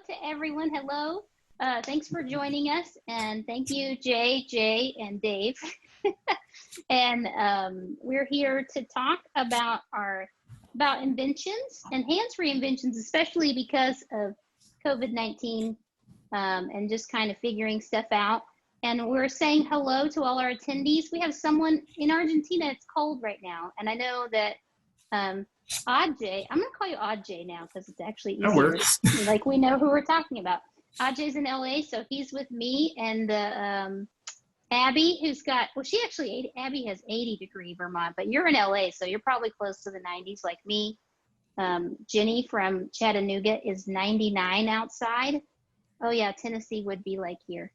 to everyone. Hello. Thanks for joining us, and thank you, Jay, and Dave. And we're here to talk about inventions and hands-free inventions, especially because of COVID-19 and just kind of figuring stuff out. And we're saying hello to all our attendees. We have someone in Argentina. It's cold right now, and I know that Ajay, I'm gonna call you Ajay now because it's actually easier. That works. Like we know who we're talking about. Ajay's in LA, so he's with me and Abby, who's got, well, Abby has 80-degree Vermont, but you're in LA, so you're probably close to the 90s like me. Jenny from Chattanooga is 99 outside. Oh yeah, Tennessee would be like here.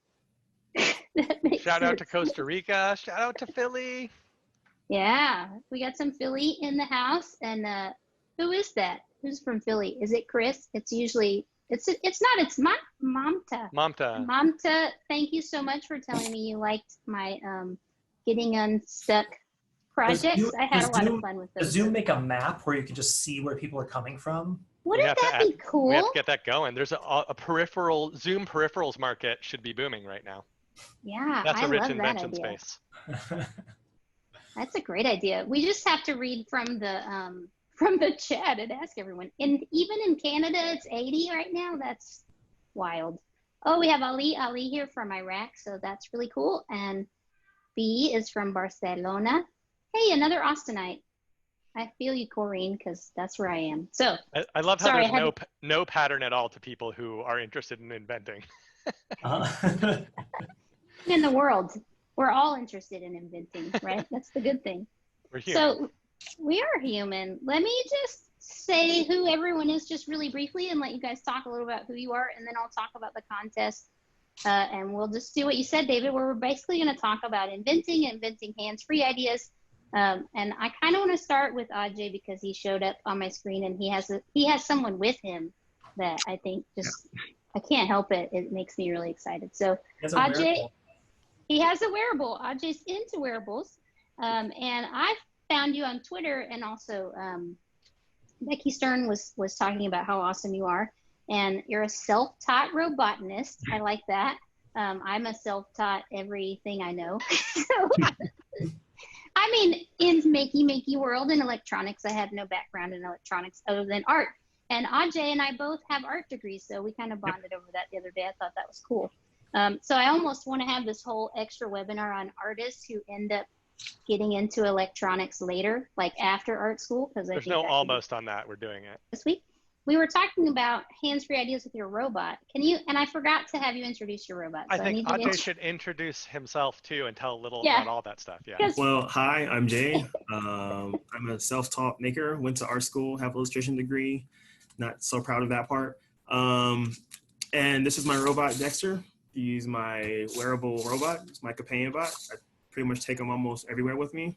Shout out to Costa Rica. Shout out to Philly. Yeah, we got some Philly in the house. And who is that? Who's from Philly? Is it Chris? It's usually, it's Mamta. Mamta, thank you so much for telling me you liked my getting unstuck projects. I had a lot of fun with those. Does Zoom make a map where you can just see where people are coming from? Wouldn't that be cool? We have to get that going. There's a peripheral, Zoom peripherals market should be booming right now. Yeah, that's a rich invention idea. space. That's a great idea. We just have to read from the chat and ask everyone. And even in Canada, it's 80 right now. That's wild. Oh, we have Ali here from Iraq, so that's really cool. And B is from Barcelona. Hey, another Austinite. I feel you, Corrine, because that's where I am. So I love how there's no pattern at all to people who are interested in inventing. In the world, we're all interested in inventing, right? That's the good thing. We're human. So we are human. Let me just say who everyone is just really briefly and let you guys talk a little about who you are, and then I'll talk about the contest. And we'll just do what you said, David, where we're basically going to talk about inventing hands-free ideas. And I kind of want to start with Ajay because he showed up on my screen and he has someone with him that I think just, I can't help it. It makes me really excited. So Ajay, he has a wearable. Ajay's into wearables. And I found you on Twitter, and also Becky Stern was talking about how awesome you are. And you're a self-taught robotanist. I like that. I'm a self-taught everything I know. So, I mean, in Makey Makey world in electronics, I have no background in electronics other than art. And Ajay and I both have art degrees, so we kind of bonded over that the other day. I thought that was cool. So I almost want to have this whole extra webinar on artists who end up getting into electronics later, like after art school. Because there's no almost on that. We're doing it this week. We were talking about hands-free ideas with your robot. Can you, and I forgot to have you introduce your robot. So I think Ajay should introduce himself too and tell a little about all that stuff. Yeah. Well, hi, I'm Jay. I'm a self-taught maker, went to art school, have an illustration degree. Not so proud of that part. And this is my robot, Dexter. He's my wearable robot. It's my companion bot. I pretty much take him almost everywhere with me.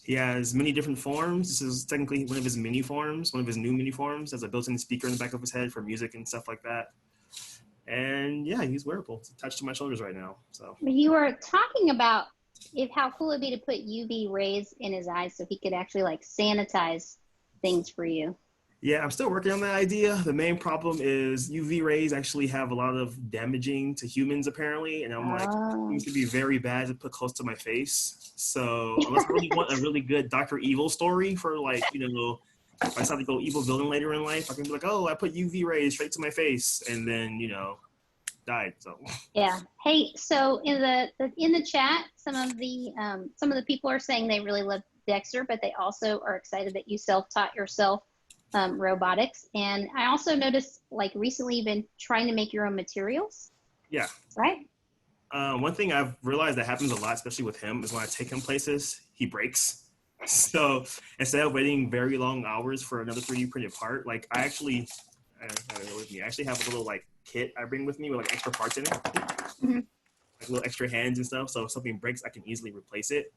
He has many different forms. This is technically one of his mini forms, one of his new mini forms. There's a built-in speaker in the back of his head for music and stuff like that. And yeah, he's wearable. It's attached to my shoulders right now. So you were talking about how cool it'd be to put UV rays in his eyes so he could actually like sanitize things for you. Yeah, I'm still working on that idea. The main problem is UV rays actually have a lot of damaging to humans apparently. And I'm like, it seems to be very bad to put close to my face. So unless I really want a really good Dr. Evil story for like, you know, if I decide to go evil villain later in life, I can be like, oh, I put UV rays straight to my face and then, you know, died. So yeah. Hey, so in the chat, some of the people are saying they really love Dexter, but they also are excited that you self-taught yourself robotics. And I also noticed like recently you've been trying to make your own materials. Yeah. Right? One thing I've realized that happens a lot, especially with him, is when I take him places, he breaks. So instead of waiting very long hours for another 3D printed part, like I actually have a little like kit I bring with me with like extra parts in it, like little extra hands and stuff. So if something breaks, I can easily replace it.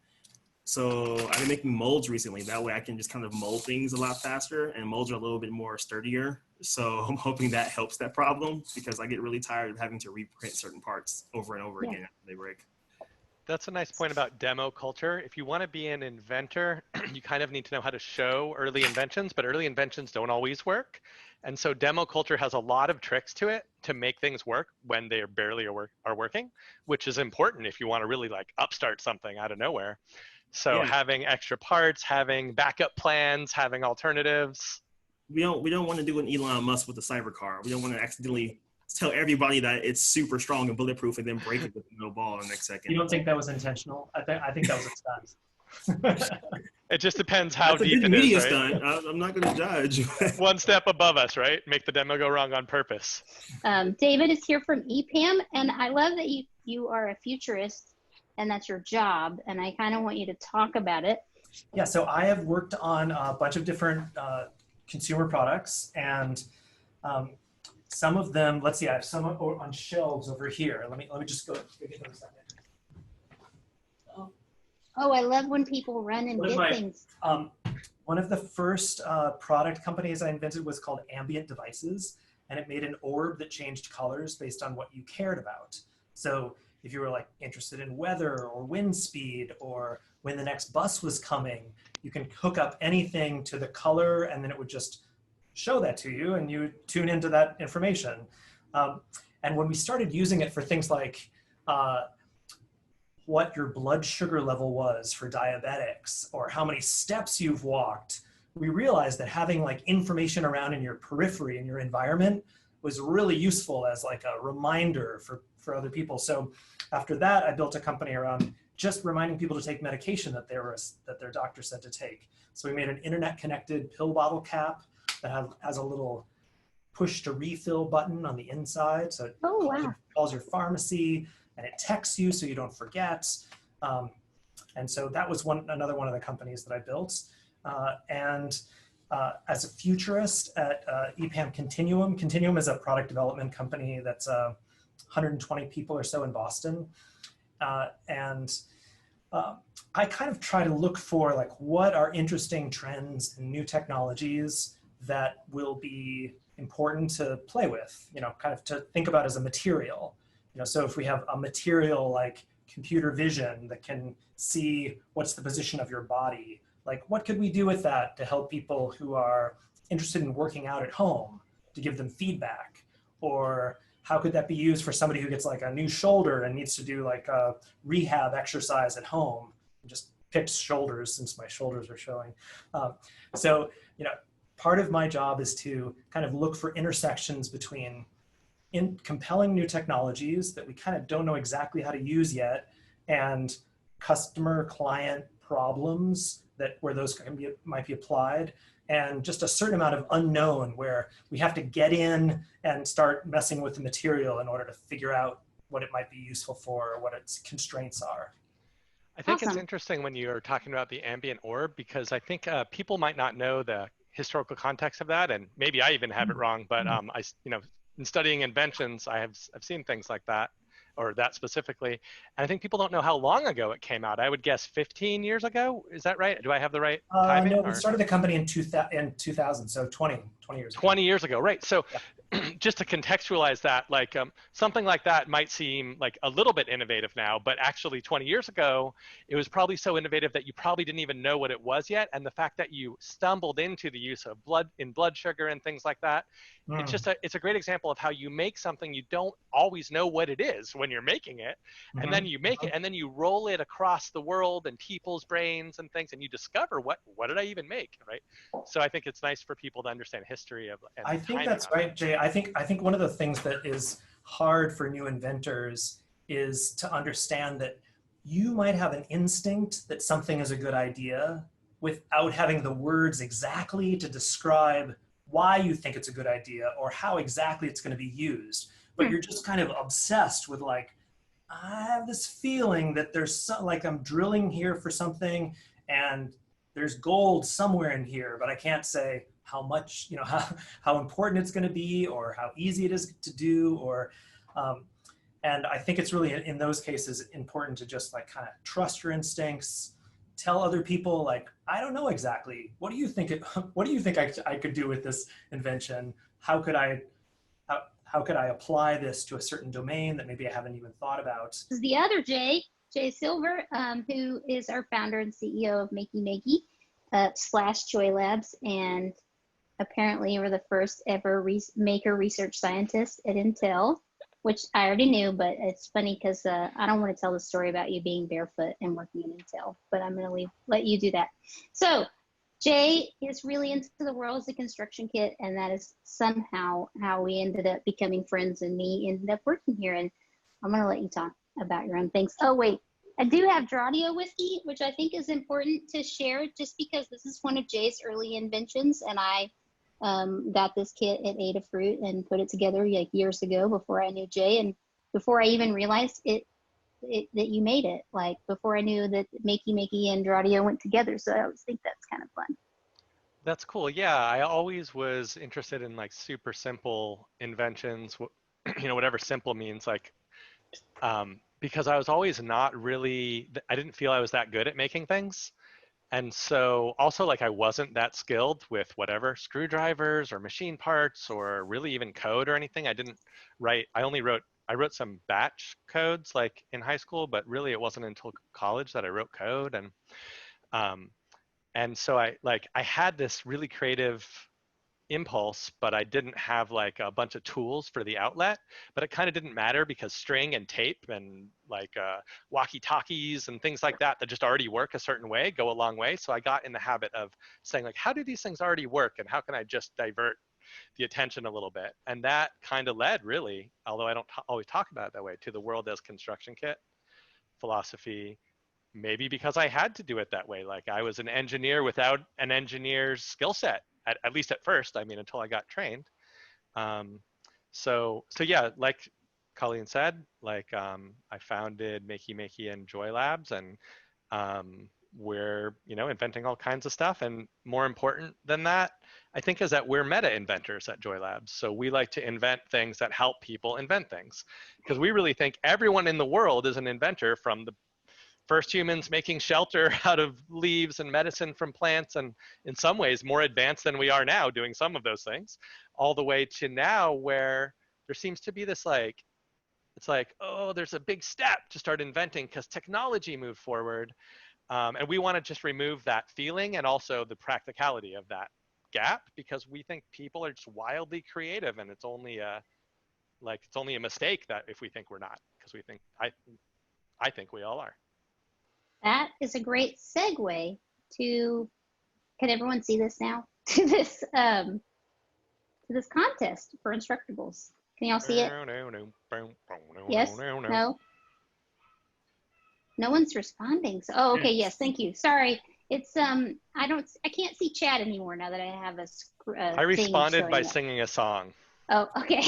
So I've been making molds recently. That way I can just kind of mold things a lot faster, and molds are a little bit more sturdier. So I'm hoping that helps that problem because I get really tired of having to reprint certain parts over and over again after they break. That's a nice point about demo culture. If you want to be an inventor, you kind of need to know how to show early inventions, but early inventions don't always work. And so demo culture has a lot of tricks to it to make things work when they barely are working, which is important if you want to really like upstart something out of nowhere. So Yeah. having extra parts, having backup plans, having alternatives. We don't want to do an Elon Musk with a cyber car. We don't want to accidentally tell everybody that it's super strong and bulletproof and then break it with no ball in the next second. You don't think that was intentional? I think that was a stunt. It just depends how That's a deep good it is, media right? stunt. I'm not going to judge. One step above us, right? Make the demo go wrong on purpose. David is here from EPAM, and I love that you are a futurist, and that's your job, and I kind of want you to talk about it. Yeah, so I have worked on a bunch of different consumer products, and some of them, let's see, I have some on shelves over here. Let me just go get them a second. Oh, I love when people run and get things. One of the first product companies I invented was called Ambient Devices, and it made an orb that changed colors based on what you cared about. So if you were like interested in weather or wind speed or when the next bus was coming, you can hook up anything to the color and then it would just show that to you and you would tune into that information. And when we started using it for things like what your blood sugar level was for diabetics or how many steps you've walked, we realized that having like information around in your periphery in your environment was really useful as like a reminder for other people. So after that, I built a company around just reminding people to take medication that their doctor said to take. So we made an internet connected pill bottle cap that has a little push to refill button on the inside. So it calls your pharmacy and it texts you so you don't forget. And so that was another one of the companies that I built. As a futurist at EPAM Continuum, Continuum is a product development company that's 120 people or so in Boston. I kind of try to look for like what are interesting trends and new technologies that will be important to play with, you know, kind of to think about as a material. You know, so if we have a material like computer vision that can see what's the position of your body, like what could we do with that to help people who are interested in working out at home to give them feedback? Or how could that be used for somebody who gets like a new shoulder and needs to do like a rehab exercise at home? Just picked shoulders since my shoulders are showing. So, you know, part of my job is to kind of look for intersections between compelling new technologies that we kind of don't know exactly how to use yet and customer client problems where those might be applied, and just a certain amount of unknown where we have to get in and start messing with the material in order to figure out what it might be useful for or what its constraints are. I think it's interesting when you're talking about the ambient orb, because I think people might not know the historical context of that, and maybe I even have it wrong, but in studying inventions, I've seen things like that, or that specifically. And I think people don't know how long ago it came out. I would guess 15 years ago. Is that right? Do I have the right timing? No, we started the company in 2000, so 20 years ago. 20 years ago, right. So yeah. Just to contextualize that, like something like that might seem like a little bit innovative now, but actually 20 years ago, it was probably so innovative that you probably didn't even know what it was yet. And the fact that you stumbled into the use of blood sugar and things like that, it's a great example of how you make something you don't always know what it is when you're making it, and then you make it, and then you roll it across the world and people's brains and things, and you discover what did I even make, right? So I think it's nice for people to understand history of. And I think that's right, Jay. I think one of the things that is hard for new inventors is to understand that you might have an instinct that something is a good idea without having the words exactly to describe why you think it's a good idea or how exactly it's going to be used. But you're just kind of obsessed with like, I have this feeling that there's like I'm drilling here for something and there's gold somewhere in here, but I can't say how much, you know, how important it's going to be or how easy it is to do, or and I think it's really in those cases important to just like kind of trust your instincts, tell other people like, I don't know exactly. What do you think I could do with this invention? How could I apply this to a certain domain that maybe I haven't even thought about? This is the other Jay Silver, who is our founder and CEO of Makey Makey / Joylabz, and apparently you were the first ever maker research scientist at Intel, which I already knew, but it's funny because I don't want to tell the story about you being barefoot and working at Intel, but I'm going to let you do that. So Jay is really into the world as a construction kit, and that is somehow how we ended up becoming friends, and me ended up working here. And I'm going to let you talk about your own things. Oh, wait, I do have Dradio whiskey, which I think is important to share just because this is one of Jay's early inventions, and I got this kit at Adafruit and put it together like years ago before I knew Jay, and before I even realized that you made it, like before I knew that Makey Makey and Dradio went together. So I always think that's kind of fun. That's cool. Yeah, I always was interested in like super simple inventions, you know, whatever simple means, like, because I was always not really, I didn't feel I was that good at making things. And so also like I wasn't that skilled with whatever screwdrivers or machine parts or really even code or anything. I didn't write, I wrote some batch codes like in high school, but really it wasn't until college that I wrote code. And so I had this really creative impulse, but I didn't have like a bunch of tools for the outlet. But it kind of didn't matter because string and tape and like walkie-talkies and things like that just already work a certain way go a long way. So I got in the habit of saying like, how do these things already work, and how can I just divert the attention a little bit? And that kind of led, really, although I don't always talk about it that way, to the world as construction kit philosophy. Maybe because I had to do it that way. Like I was an engineer without an engineer's skill set, at least at first, I mean, until I got trained. So yeah, like Colleen said, like I founded Makey Makey and Joylabz, and we're, you know, inventing all kinds of stuff. And more important than that, I think, is that we're meta inventors at Joylabz. So we like to invent things that help people invent things, because we really think everyone in the world is an inventor, from the first humans making shelter out of leaves and medicine from plants, and in some ways more advanced than we are now doing some of those things, all the way to now where there seems to be this like, it's like, oh, there's a big step to start inventing because technology moved forward. And we want to just remove that feeling and also the practicality of that gap, because we think people are just wildly creative, and it's only a mistake that if we think we're not, because we think, I think we all are. That is a great segue to, can everyone see this now? to this contest for Instructables. Can y'all see it? Yes? No? No one's responding. So, oh, okay, yes, thank you. Sorry. It's I can't see chat anymore now that I have a I responded by up. singing a song. Oh, okay.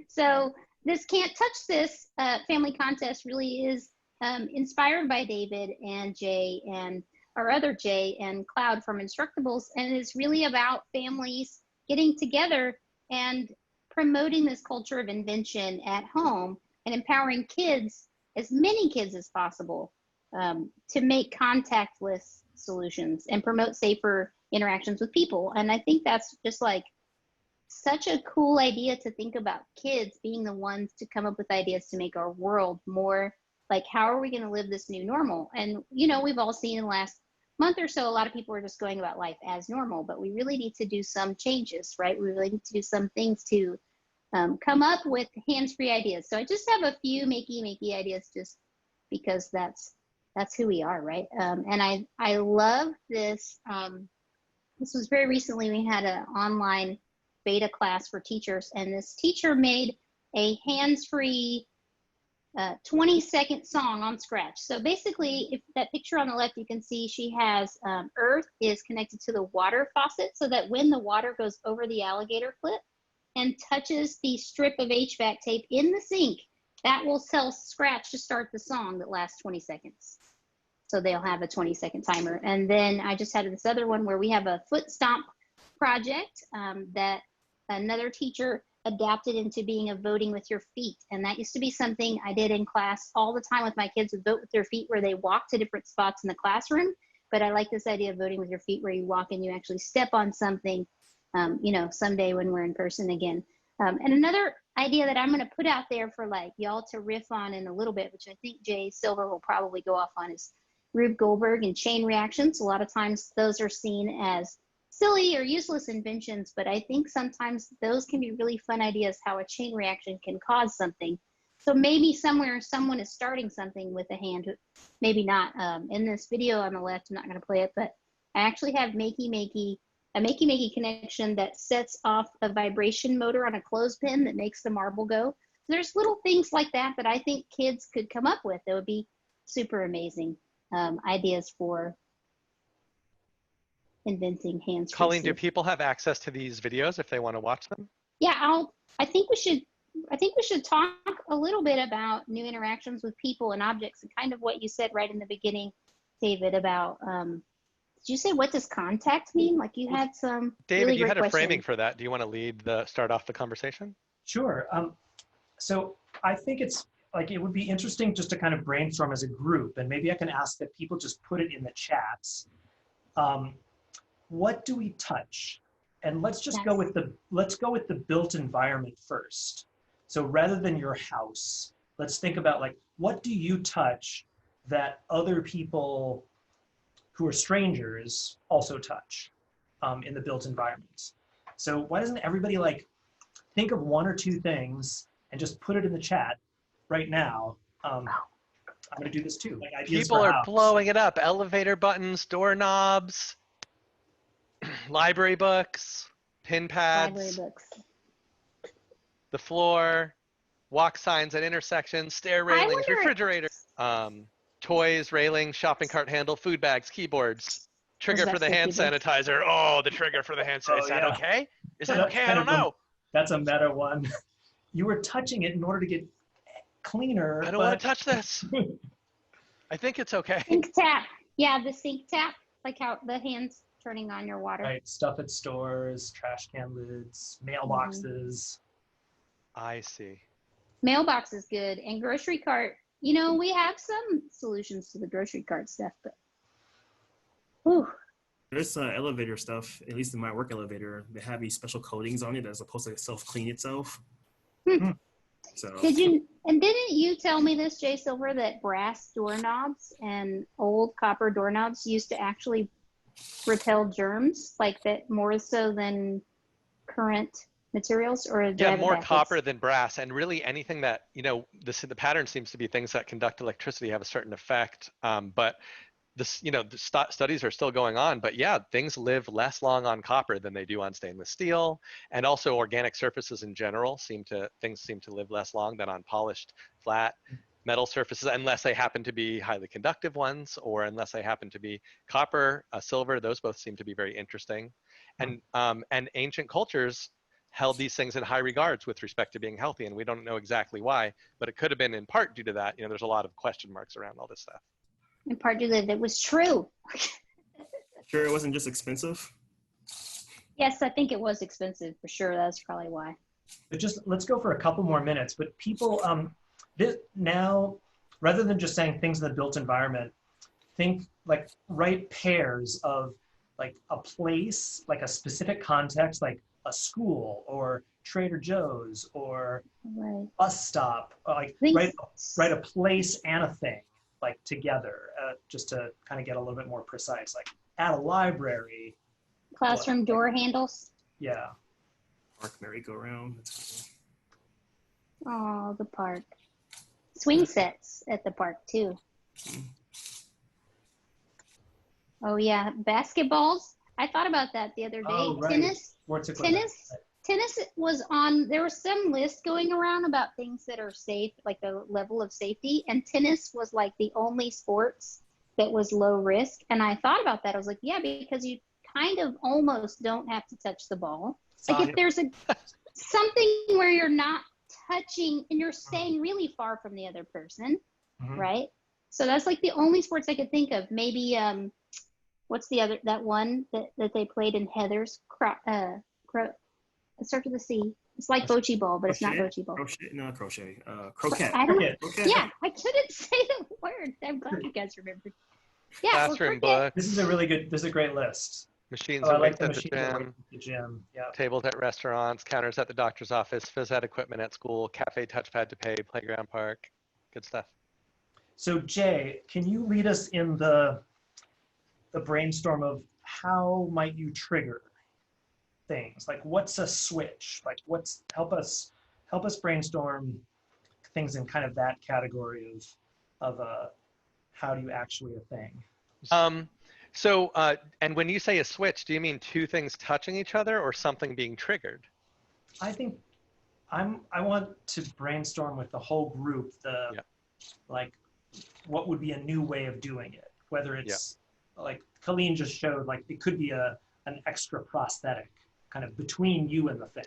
So this Can't Touch This family contest really is inspired by David and Jay and our other Jay and Cloud from Instructables, and it's really about families getting together and promoting this culture of invention at home and empowering kids, as many kids as possible, to make contactless solutions and promote safer interactions with people. And I think that's just like such a cool idea, to think about kids being the ones to come up with ideas to make our world more like, how are we going to live this new normal? And, you know, we've all seen in the last month or so, a lot of people are just going about life as normal, but we really need to do some changes, right? We really need to do some things to come up with hands-free ideas. So I just have a few Makey Makey ideas, just because that's who we are, right? And I love this. This was very recently, we had an online beta class for teachers, and this teacher made a hands-free 20-second song on Scratch. So basically, if that picture on the left, you can see she has earth is connected to the water faucet, so that when the water goes over the alligator clip and touches the strip of HVAC tape in the sink, that will tell Scratch to start the song that lasts 20 seconds. So they'll have a 20-second timer. And then I just had this other one where we have a foot stomp project that another teacher adapted into being a voting with your feet. And that used to be something I did in class all the time with my kids, would vote with their feet, where they walk to different spots in the classroom. But I like this idea of voting with your feet, where you walk and you actually step on something, you know, someday when we're in person again. And another idea that I'm going to put out there for like y'all to riff on in a little bit, which I think Jay Silver will probably go off on, is Rube Goldberg and chain reactions. A lot of times those are seen as silly or useless inventions, but I think sometimes those can be really fun ideas, how a chain reaction can cause something. So maybe somewhere someone is starting something with a hand, maybe not. In this video on the left, I'm not going to play it, but I actually have a Makey Makey connection that sets off a vibration motor on a clothespin that makes the marble go. There's little things like that that I think kids could come up with that would be super amazing ideas for inventing hands. Colleen, do people have access to these videos if they want to watch them? Yeah, I think we should talk a little bit about new interactions with people and objects, and kind of what you said right in the beginning, David, about did you say what does contact mean? Like you had some David, really you had a great framing questions. for that. Do you want to start off the conversation? Sure. So I think it's like, it would be interesting just to kind of brainstorm as a group, and maybe I can ask that people just put it in the chats. What do we touch? And let's just go with the built environment first. So rather than your house, let's think about like, what do you touch that other people who are strangers also touch in the built environment? So why doesn't everybody like think of one or two things and just put it in the chat right now? I'm gonna do this too. Like ideas People for are house. blowing it up. Elevator buttons, doorknobs, library books, pin pads, Library books. the floor, walk signs at intersections, stair railings, refrigerator, toys, railings, shopping cart handle, food bags, keyboards, trigger for the hand sanitizer. Oh, the trigger for the hand sanitizer. Is that okay? Is that okay? I don't know. That's a meta one. You were touching it in order to get cleaner. I don't want to touch this. I think it's okay. Sink tap. Yeah, the sink tap, like how the hands turning on your water. Right, stuff at stores, trash can lids, mailboxes. I see. Mailbox is good, and grocery cart. You know, we have some solutions to the grocery cart stuff, but whew. There's elevator stuff, at least in my work elevator, they have these special coatings on it as opposed to self-clean itself. So Didn't you tell me this, Jay Silver, that brass doorknobs and old copper doorknobs used to actually repel germs, like that more so than current materials? Or yeah, more copper than brass, and really anything that, you know, the pattern seems to be things that conduct electricity have a certain effect, but this, you know, the studies are still going on, but yeah, things live less long on copper than they do on stainless steel, and also organic surfaces in general things seem to live less long than on polished flat metal surfaces, unless they happen to be highly conductive ones, or unless they happen to be copper, silver. Those both seem to be very interesting, and ancient cultures held these things in high regards with respect to being healthy, and we don't know exactly why, but it could have been in part due to that. You know, there's a lot of question marks around all this stuff. In part due to that, it was true. Sure, it wasn't just expensive. Yes, I think it was expensive for sure. That's probably why. But just let's go for a couple more minutes. But people, now, rather than just saying things in the built environment, think like write pairs of like a place, like a specific context, like a school or Trader Joe's or bus stop. Like write a place and a thing like together, just to kind of get a little bit more precise. Like at a library. Classroom door handles. Yeah. Park merry-go-round. That's cool. Oh, the park. Swing sets at the park too. Oh yeah, basketballs. I thought about that the other day. Oh, right. Tennis was on, there was some list going around about things that are safe, like the level of safety, and tennis was like the only sports that was low risk. And I thought about that. I was like, yeah, because you kind of almost don't have to touch the ball. Like if there's something where you're not touching and you're staying really far from the other person, right? So that's like the only sports I could think of. Maybe, what's the other, that one that they played in Heather's, it starts with a C. It's like bocce ball, but it's not bocce ball. Crochet. Croquet. Yeah, I couldn't say the word. I'm glad you guys remembered. Yeah, classroom book. This is a great list. Machines at like the gym. Yeah. Tables at restaurants, counters at the doctor's office, phys ed equipment at school, cafe touchpad to pay, playground park. Good stuff. So Jay, can you lead us in the brainstorm of how might you trigger things. Like, what's a switch? Like, help us brainstorm things in kind of that category of how do you actually a thing. And when you say a switch, do you mean two things touching each other or something being triggered? I think I want to brainstorm with the whole group like what would be a new way of doing it, whether it's like Colleen just showed, like it could be an extra prosthetic kind of between you and the thing.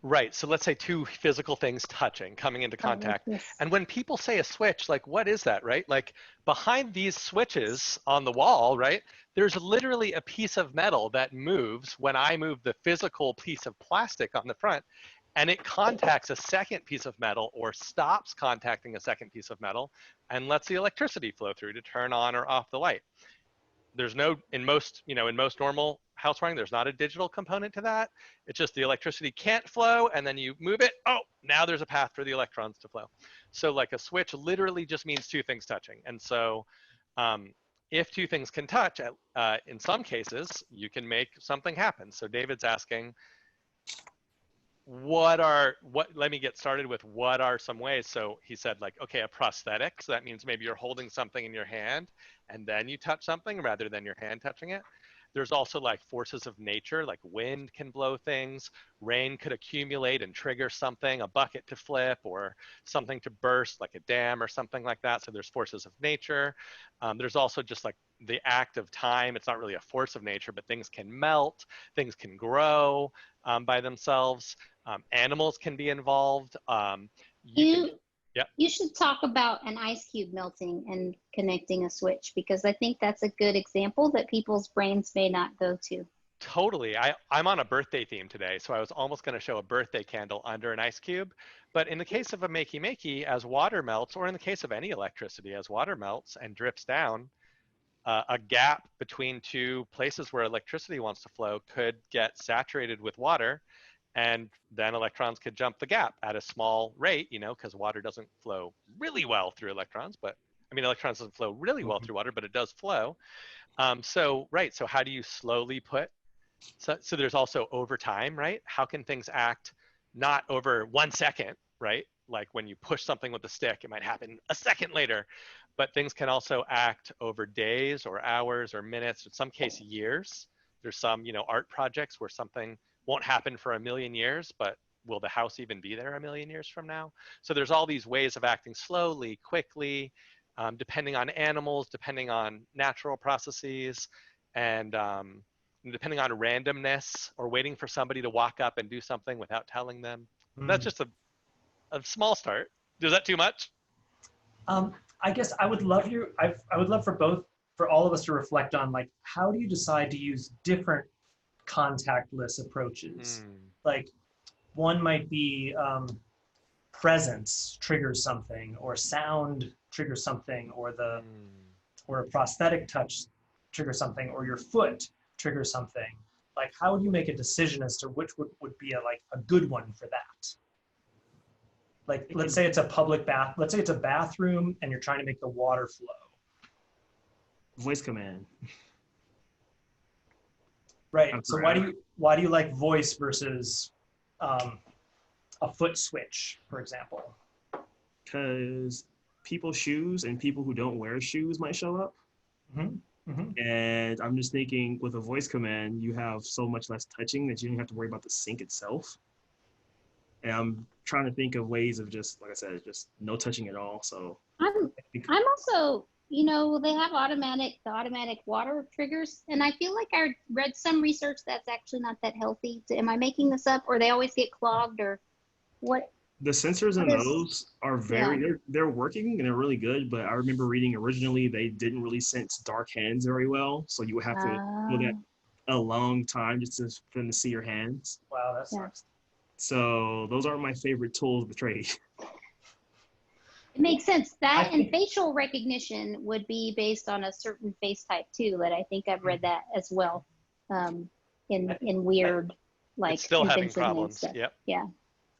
Right. So let's say two physical things touching, coming into contact. And when people say a switch, like what is that, right? Like behind these switches on the wall, right? There's literally a piece of metal that moves when I move the physical piece of plastic on the front, and it contacts a second piece of metal or stops contacting a second piece of metal and lets the electricity flow through to turn on or off the light. There's no, in most normal house wiring, there's not a digital component to that. It's just the electricity can't flow, and then you move it. Oh, now there's a path for the electrons to flow. So like a switch literally just means two things touching. And so if two things can touch, in some cases, you can make something happen. So David's asking, let me get started with what are some ways. So he said, like, okay, a prosthetic. So that means maybe you're holding something in your hand and then you touch something rather than your hand touching it. There's also like forces of nature, like wind can blow things, rain could accumulate and trigger something, a bucket to flip or something to burst, like a dam or something like that. So there's forces of nature. There's also just like the act of time. It's not really a force of nature, but things can melt, things can grow by themselves. Animals can be involved. You should talk about an ice cube melting and connecting a switch, because I think that's a good example that people's brains may not go to. Totally. I'm on a birthday theme today, so I was almost going to show a birthday candle under an ice cube. But in the case of a Makey Makey, as water melts, or in the case of any electricity, as water melts and drips down, a gap between two places where electricity wants to flow could get saturated with water, and then electrons could jump the gap at a small rate, because water doesn't flow really well through electrons, electrons doesn't flow really well through water, but it does flow. So how do you slowly put, so there's also over time, right? How can things act not over 1 second, right? Like when you push something with a stick, it might happen a second later, but things can also act over days or hours or minutes, in some case years. There's some, art projects where something won't happen for 1 million years, but will the house even be there 1 million years from now? So there's all these ways of acting slowly, quickly, depending on animals, depending on natural processes, and depending on randomness or waiting for somebody to walk up and do something without telling them. That's just a small start. Is that too much? I guess I would love I would love for all of us to reflect on, like, how do you decide to use different contactless approaches? Like one might be presence triggers something, or sound triggers something, or a prosthetic touch triggers something, or your foot triggers something. Like, how would you make a decision as to which would be a good one for that? Like, let's say it's a public bath. Let's say it's a bathroom and you're trying to make the water flow. Voice command. Right. So why do you like voice versus a foot switch, for example? Because people's shoes and people who don't wear shoes might show up. And I'm just thinking, with a voice command, you have so much less touching that you don't have to worry about the sink itself. And I'm trying to think of ways of just, like I said, just no touching at all. So I'm also, they have the automatic water triggers, and I feel like I read some research that's actually not that healthy. Am I making this up, or they always get clogged, or what? The sensors in those are they're working and they're really good, but I remember reading originally they didn't really sense dark hands very well, so you would have to go that a long time just for them to see your hands. Wow, that sucks. So those aren't my favorite tools of the trade. It makes sense. That and facial recognition would be based on a certain face type too. That I think I've read that as well. In weird, like, it's still having problems. Yep. Yeah.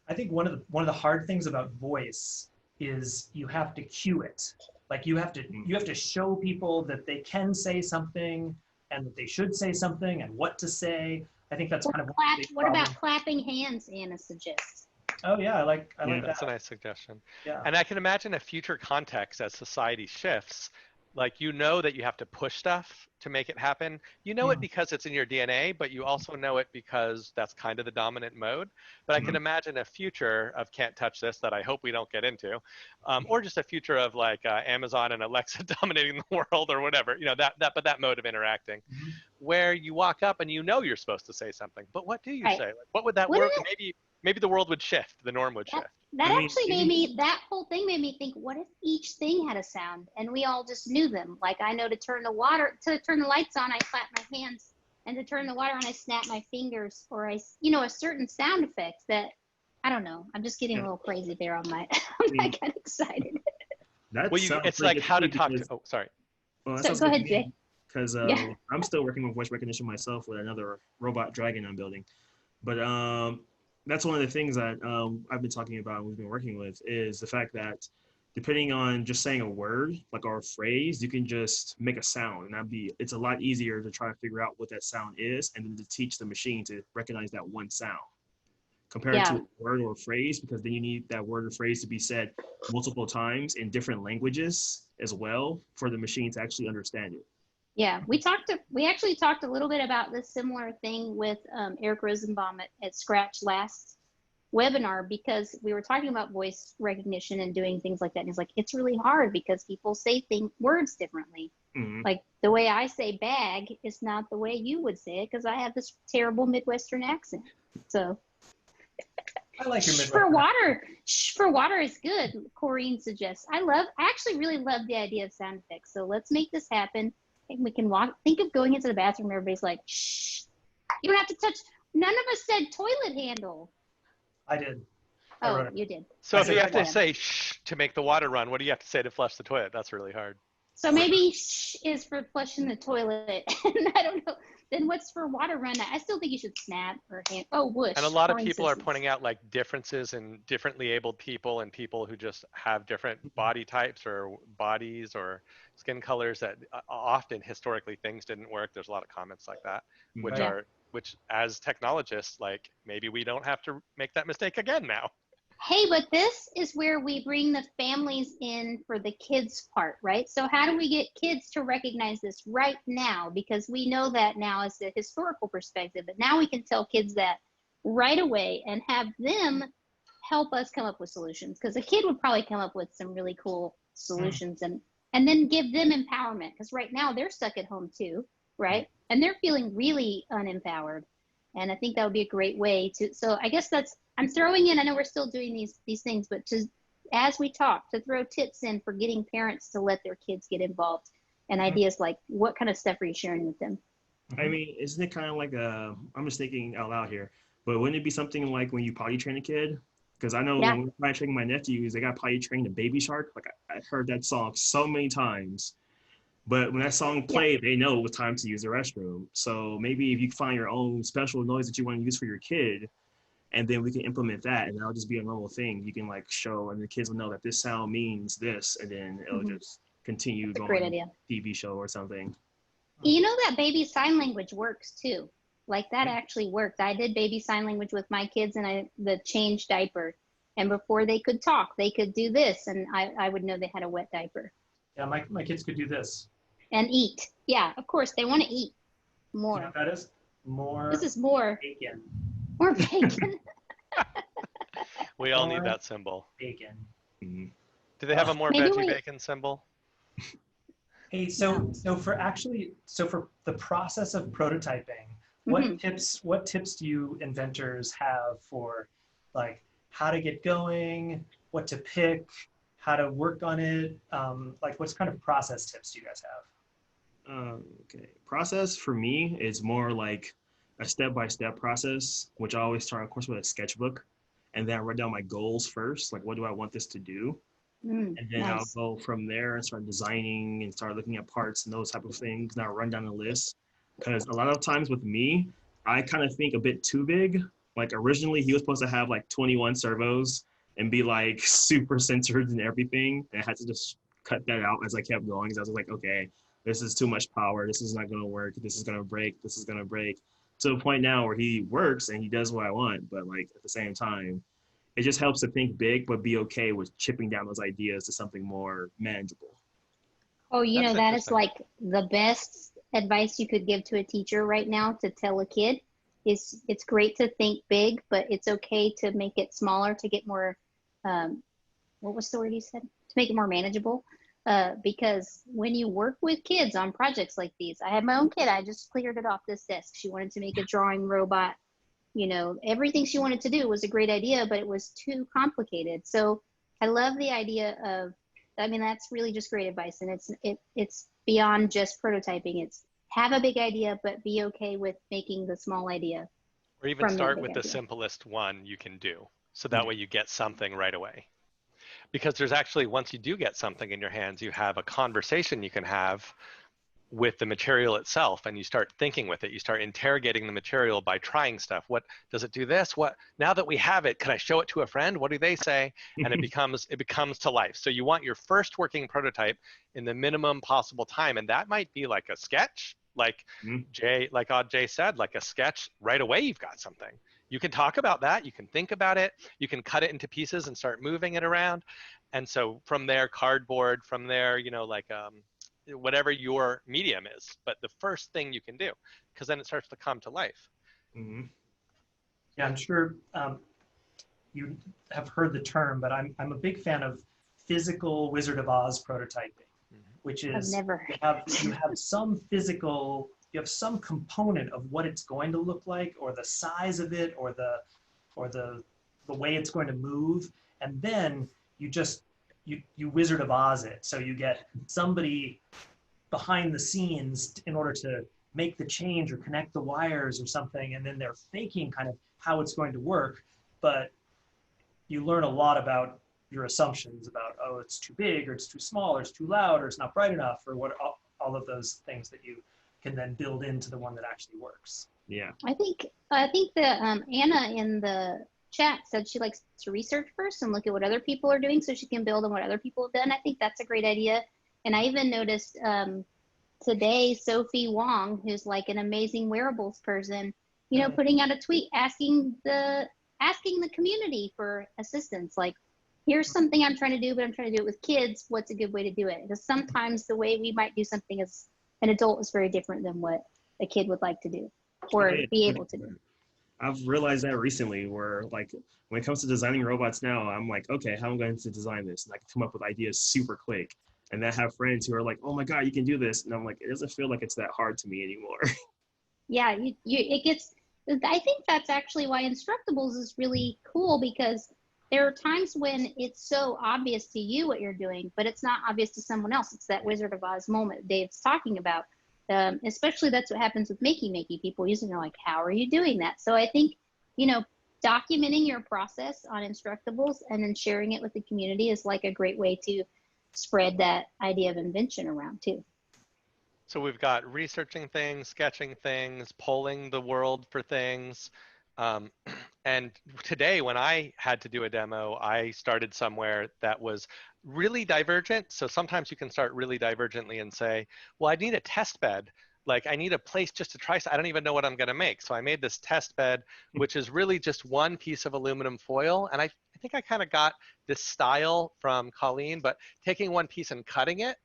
I think one of the hard things about voice is you have to cue it. Like you have to show people that they can say something and that they should say something and what to say. I think that's Or kind of what about clapping hands, Anna suggests? Oh yeah, I like That's that. a nice suggestion. Yeah. And I can imagine a future context as society shifts, like you know that you have to push stuff to make it happen. You know it because it's in your DNA, but you also know it because that's kind of the dominant mode. But I can imagine a future of can't touch this that I hope we don't get into, or just a future of like Amazon and Alexa dominating the world or whatever, you know, but that mode of interacting, where you walk up and you know you're supposed to say something, but what do you say? Like, what would that work? Maybe the world would shift, the norm would shift. That actually made me, that whole thing made me think, what if each thing had a sound and we all just knew them? Like I know to turn the lights on, I clap my hands, and to turn the water on, I snap my fingers, or a certain sound effect that, I don't know. I'm just getting a little crazy there on my, I got excited. It's like how to talk to, sorry. Well, so go ahead, Jay. Because I'm still working with voice recognition myself with another robot dragon I'm building. But that's one of the things that I've been talking about and we've been working with is the fact that depending on just saying a word, like our phrase, you can just make a sound. And it's a lot easier to try to figure out what that sound is and then to teach the machine to recognize that one sound compared to a word or a phrase, because then you need that word or phrase to be said multiple times in different languages as well for the machine to actually understand it. Yeah, we actually talked a little bit about this similar thing with Eric Rosenbaum at Scratch last webinar, because we were talking about voice recognition and doing things like that. And he's like, it's really hard because people say words differently. Like the way I say bag is not the way you would say it because I have this terrible Midwestern accent. So I like your Midwestern for water is good, Corrine suggests. I actually really love the idea of sound effects. So let's make this happen. And we can think of going into the bathroom and everybody's like, shh, you don't have to touch. None of us said toilet handle. I did. Oh, you did. So if you have to say shh to make the water run, what do you have to say to flush the toilet? That's really hard. So maybe shh is for flushing the toilet. And I don't know. Then what's for water run? I still think you should snap or hand. Oh, whoosh. And a lot of people are pointing out like differences in differently abled people and people who just have different body types or bodies or skin colors that often historically things didn't work. There's a lot of comments like that, which as technologists, like maybe we don't have to make that mistake again now. Hey, but this is where we bring the families in for the kids part, right? So how do we get kids to recognize this right now? Because we know that now as a historical perspective, but now we can tell kids that right away and have them help us come up with solutions. Because a kid would probably come up with some really cool solutions and then give them empowerment. Because right now they're stuck at home too, right? And they're feeling really unempowered. And I think that would be a great way to, so I guess I'm throwing in, I know we're still doing these things, but as we talk, to throw tips in for getting parents to let their kids get involved and ideas like what kind of stuff are you sharing with them? I mean, isn't it kind of like I'm just thinking out loud here, but wouldn't it be something like when you potty train a kid? Because I know when we're potty training my nephews, they got potty trained a Baby Shark. Like I heard that song so many times. But when that song played, they know it was time to use the restroom. So maybe if you find your own special noise that you want to use for your kid, and then we can implement that, and that'll just be a normal thing. You can like show, and the kids will know that this sound means this, and then it'll just continue going. Great idea. TV show or something. You know that baby sign language works too. Like that actually worked. I did baby sign language with my kids, and the change diaper, and before they could talk, they could do this, and I would know they had a wet diaper. Yeah, my kids could do this. And eat. Yeah, of course, they want to eat more. You know what that is? More. This is more. Bacon. More bacon. We all need that symbol. Bacon. Do they have a more veggie bacon symbol? Hey, so for the process of prototyping, what tips do you inventors have for like how to get going, what to pick, how to work on it? Like what kind of process tips do you guys have? Okay, process for me is more like a step-by-step process, which I always start, of course, with a sketchbook, and then I write down my goals first, like what do I want this to do, and then I'll go from there and start designing and start looking at parts and those type of things. Now run down a list, because a lot of times with me, I kind of think a bit too big. Like originally, he was supposed to have like 21 servos and be like super centered and everything, and I had to just cut that out as I kept going, because I was like, okay, this is too much power. This is not going to work. This is going to break. This is going to break. to a point now where he works and he does what I want, but like at the same time, it just helps to think big, but be okay with chipping down those ideas to something more manageable. Oh, you That's know, that is interesting. like the best advice you could give to a teacher right now to tell a kid is it's great to think big, but it's okay to make it smaller to get more, what was the word you said? To make it more manageable. Because when you work with kids on projects like these, I had my own kid, I just cleared it off this desk. She wanted to make a drawing robot. You know, everything she wanted to do was a great idea, but it was too complicated. So I love the idea of, I mean, that's really just great advice. And it's beyond just prototyping. It's have a big idea, but be okay with making the small idea. Or even From that start big with the idea. simplest one you can do. So that way you get something right away. Because there's actually, once you do get something in your hands, you have a conversation you can have with the material itself, and you start thinking with it. You start interrogating the material by trying stuff. What does it do this? What, now that we have it, can I show it to a friend? What do they say? And it becomes to life. So you want your first working prototype in the minimum possible time. And that might be like a sketch, like Jay said, like a sketch. Right away, you've got something. You can talk about that. You can think about it. You can cut it into pieces and start moving it around. And so from there, cardboard, from there, you know, like whatever your medium is, but the first thing you can do, because then it starts to come to life. Yeah, I'm sure you have heard the term, but I'm a big fan of physical Wizard of Oz prototyping, which is you have some physical, you have some component of what it's going to look like, or the size of it, or the way it's going to move, and then you just you Wizard of Oz it. So you get somebody behind the scenes in order to make the change or connect the wires or something, and then they're faking kind of how it's going to work. But you learn a lot about your assumptions about, oh, it's too big, or it's too small, or it's too loud, or it's not bright enough, or what, all of those things that you can then build into the one that actually works. Yeah. I think that Anna in the chat said she likes to research first and look at what other people are doing so she can build on what other people have done. I think that's a great idea. And I even noticed today, Sophie Wong, who's like an amazing wearables person, you know, putting out a tweet asking the community for assistance. Like, here's something I'm trying to do, but I'm trying to do it with kids. What's a good way to do it? Because sometimes the way we might do something as an adult is very different than what a kid would like to do or be able to do. I've realized that recently, where like when it comes to designing robots now, I'm like, okay, how am I going to design this? And I can come up with ideas super quick. And then I have friends who are like, oh my God, you can do this. And I'm like, it doesn't feel like it's that hard to me anymore. Yeah, it gets, I think that's actually why Instructables is really cool, because there are times when it's so obvious to you what you're doing, but it's not obvious to someone else. It's that Wizard of Oz moment Dave's talking about. Especially that's what happens with Makey Makey. People usually are like, how are you doing that? So I think, you know, documenting your process on Instructables and then sharing it with the community is like a great way to spread that idea of invention around too. So we've got researching things, sketching things, polling the world for things. And today when I had to do a demo, I started somewhere that was really divergent. So sometimes you can start really divergently and say, well, I need a test bed. Like I need a place just to try. I don't even know what I'm going to make. So I made this test bed, which is really just one piece of aluminum foil. And I think I kind of got this style from Colleen, but taking one piece and cutting it.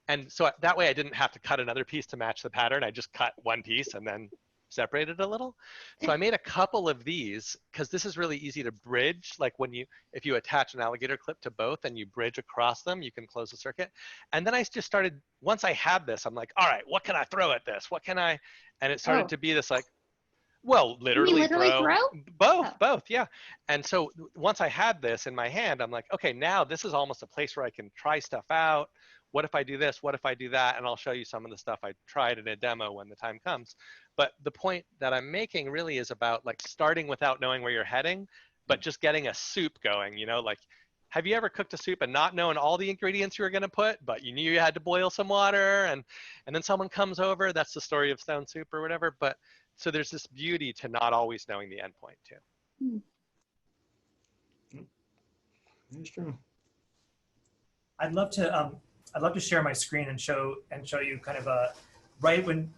And so that way I didn't have to cut another piece to match the pattern. I just cut one piece and then separated a little. So I made a couple of these because this is really easy to bridge. Like if you attach an alligator clip to both and you bridge across them, you can close the circuit. And then I just started, once I had this, I'm like, all right, what can I throw at this? What can I, and it started to be this like, well, literally throw? Both, yeah. And so once I had this in my hand, I'm like, okay, now this is almost a place where I can try stuff out. What if I do this? What if I do that? And I'll show you some of the stuff I tried in a demo when the time comes. But the point that I'm making really is about like starting without knowing where you're heading, but just getting a soup going, you know, like, have you ever cooked a soup and not knowing all the ingredients you were going to put, but you knew you had to boil some water and then someone comes over? That's the story of stone soup or whatever. But so there's this beauty to not always knowing the end point too. That's true. I'd love to share my screen and show you kind of right when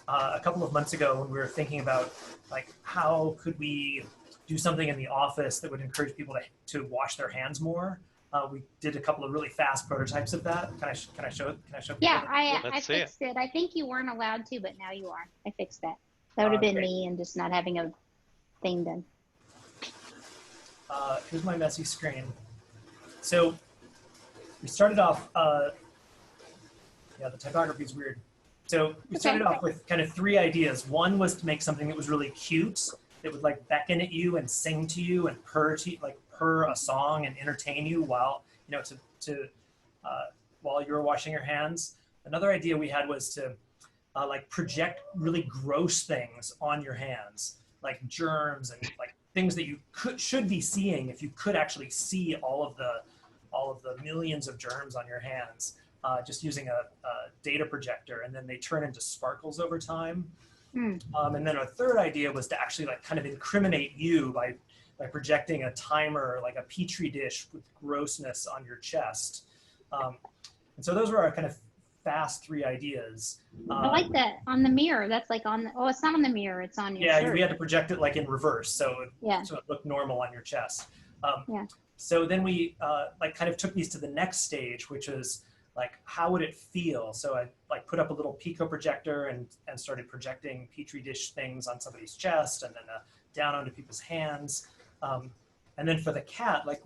a couple of months ago when we were thinking about like how could we do something in the office that would encourage people to wash their hands more. We did a couple of really fast prototypes of that. Can I show it? Can I show people? Yeah, that? I fixed it. I think you weren't allowed to, but now you are. I fixed that. That would have been great. me and just not having a thing done. Here's my messy screen. So we started off, yeah, the typography is weird. So we started off with kind of 3 ideas. One was to make something that was really cute, that would like beckon at you and sing to you and purr a song and entertain you while, you know, while you were washing your hands. Another idea we had was to like project really gross things on your hands, like germs and like things that you should be seeing if you could actually see all of the millions of germs on your hands, just using a data projector, and then they turn into sparkles over time. And then a third idea was to actually like kind of incriminate you by projecting a timer, like a petri dish with grossness on your chest. And so those were our kind of fast 3 ideas. I like that on the mirror. That's like on the, oh, it's not on the mirror. It's on your shirt. We had to project it like in reverse, so it looked normal on your chest. So then we like kind of took these to the next stage, which is like, how would it feel? So I like put up a little pico projector and started projecting petri dish things on somebody's chest and then down onto people's hands. And then for the cat, like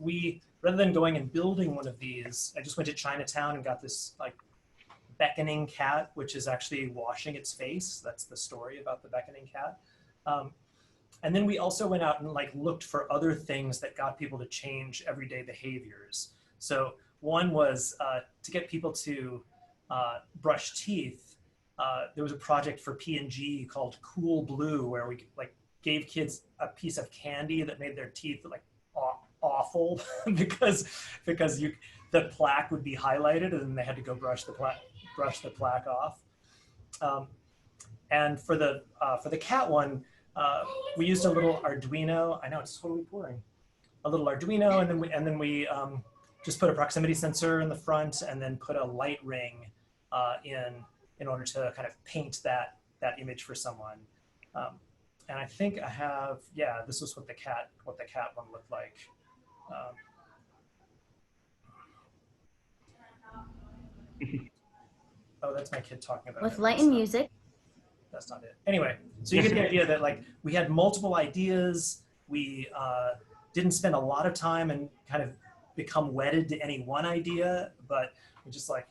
rather than going and building one of these, I just went to Chinatown and got this like beckoning cat, which is actually washing its face. That's the story about the beckoning cat. And then we also went out and like looked for other things that got people to change everyday behaviors. So one was to get people to brush teeth. There was a project for P&G called Cool Blue, where we like gave kids a piece of candy that made their teeth like awful because the plaque would be highlighted and then they had to go brush the plaque off. And for the cat one, we used a little Arduino. I know it's totally pouring. A little Arduino, and then we just put a proximity sensor in the front, and then put a light ring in order to kind of paint that image for someone. And I think I have, yeah, this was what the cat one looked like. Oh, that's my kid talking about with light and music. That's not it. Anyway, so you get the idea that like we had multiple ideas. We didn't spend a lot of time and kind of become wedded to any one idea, but we just like